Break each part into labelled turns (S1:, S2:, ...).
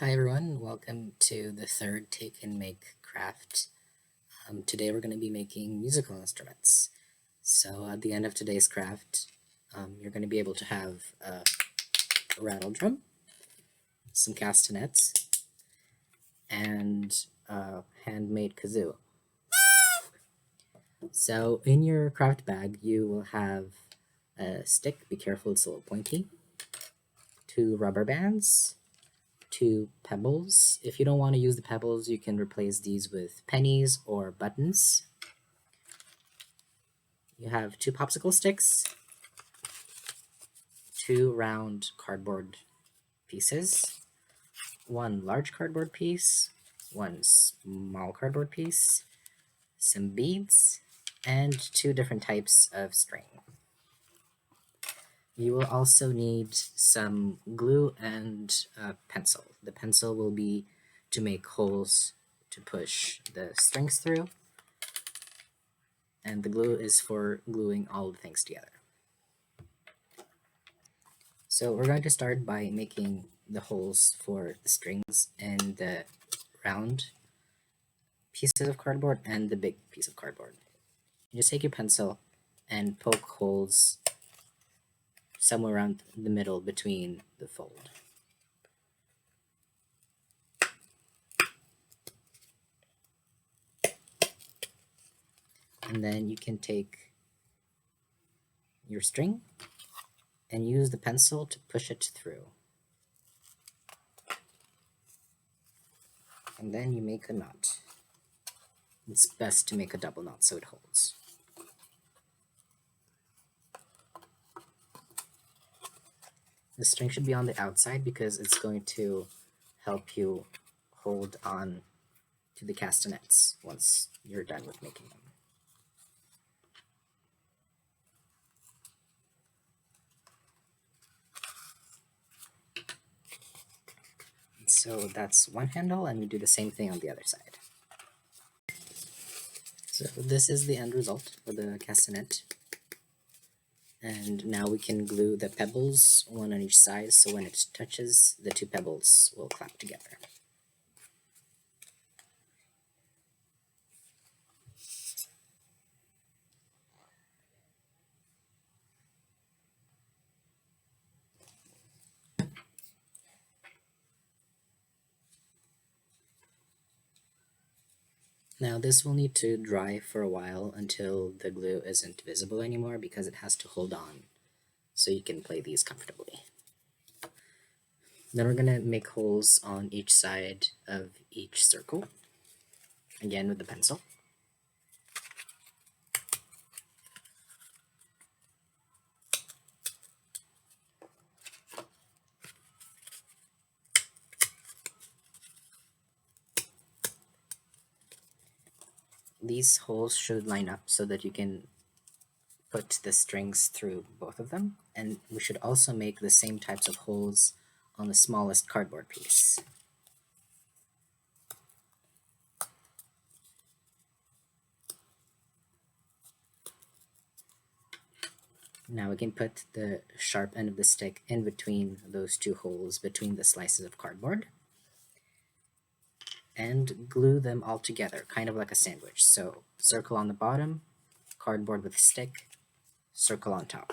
S1: Hi everyone, welcome to the third Take and Make craft. Today we're going to be making musical instruments. So at the end of today's craft, you're going to be able to have a rattle drum, some castanets, and a handmade kazoo. So in your craft bag, you will have a stick, be careful it's a little pointy, 2 rubber bands, 2 pebbles. If you don't want to use the pebbles, you can replace these with pennies or buttons. You have 2 popsicle sticks, 2 round cardboard pieces, 1 large cardboard piece, 1 small cardboard piece, some beads, and 2 different types of string. You will also need some glue and a pencil. The pencil will be to make holes to push the strings through, and the glue is for gluing all the things together. So we're going to start by making the holes for the strings and the round pieces of cardboard and the big piece of cardboard. You just take your pencil and poke holes somewhere around the middle between the fold. And then you can take your string and use the pencil to push it through. And then you make a knot. It's best to make a double knot so it holds. The string should be on the outside because it's going to help you hold on to the castanets once you're done with making them. So that's one handle, and we do the same thing on the other side. So this is the end result for the castanet. And now we can glue the pebbles, one on each side, so when it touches, the 2 pebbles will clap together. Now this will need to dry for a while until the glue isn't visible anymore because it has to hold on so you can play these comfortably. Then we're going to make holes on each side of each circle, again with the pencil. These holes should line up so that you can put the strings through both of them, and we should also make the same types of holes on the smallest cardboard piece. Now we can put the sharp end of the stick in between those 2 holes between the slices of cardboard and glue them all together, kind of like a sandwich. So circle on the bottom, cardboard with stick, circle on top.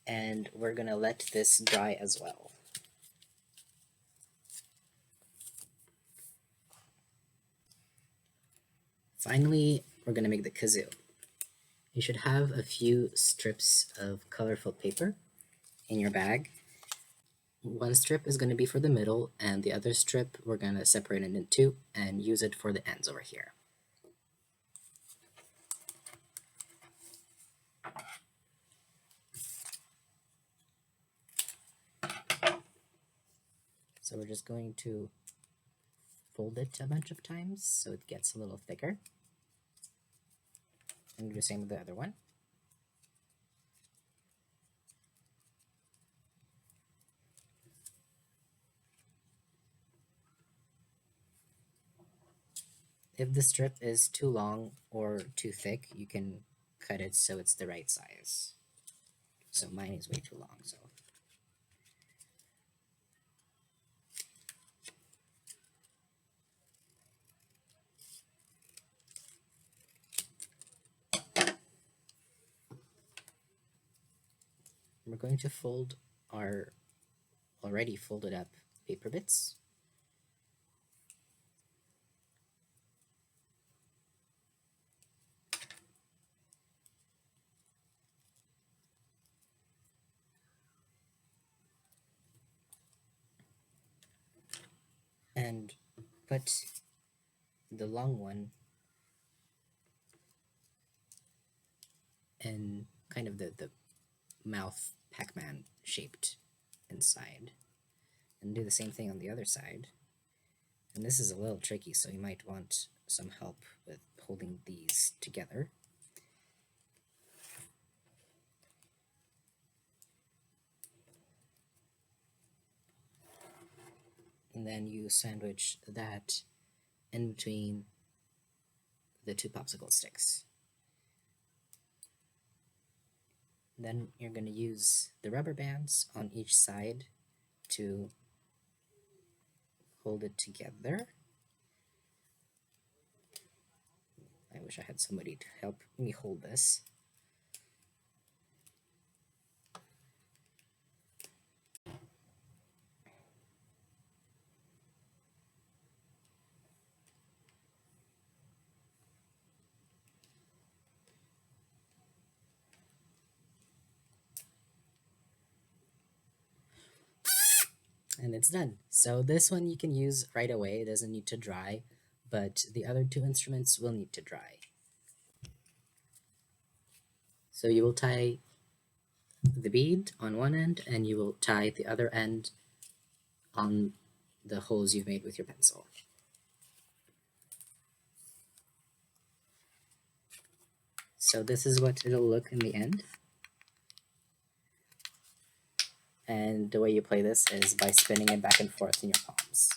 S1: And we're going to let this dry as well. Finally, we're going to make the kazoo. You should have a few strips of colorful paper in your bag. One strip is going to be for the middle, and the other strip we're going to separate it in 2 and use it for the ends over here. So we're just going to fold it a bunch of times so it gets a little thicker. And do the same with the other one. If the strip is too long or too thick, you can cut it so it's the right size. So mine is way too long, so. We're going to fold our already folded up paper bits. And put the long one in kind of the mouth Pac-Man shaped inside. And do the same thing on the other side. And this is a little tricky, so you might want some help with holding these together. And then you sandwich that in between the two popsicle sticks. Then you're going to use the rubber bands on each side to hold it together. I wish I had somebody to help me hold this. And it's done. So this one you can use right away, it doesn't need to dry, but the other two instruments will need to dry. So you will tie the bead on one end and you will tie the other end on the holes you've made with your pencil. So this is what it'll look in the end. And the way you play this is by spinning it back and forth in your palms.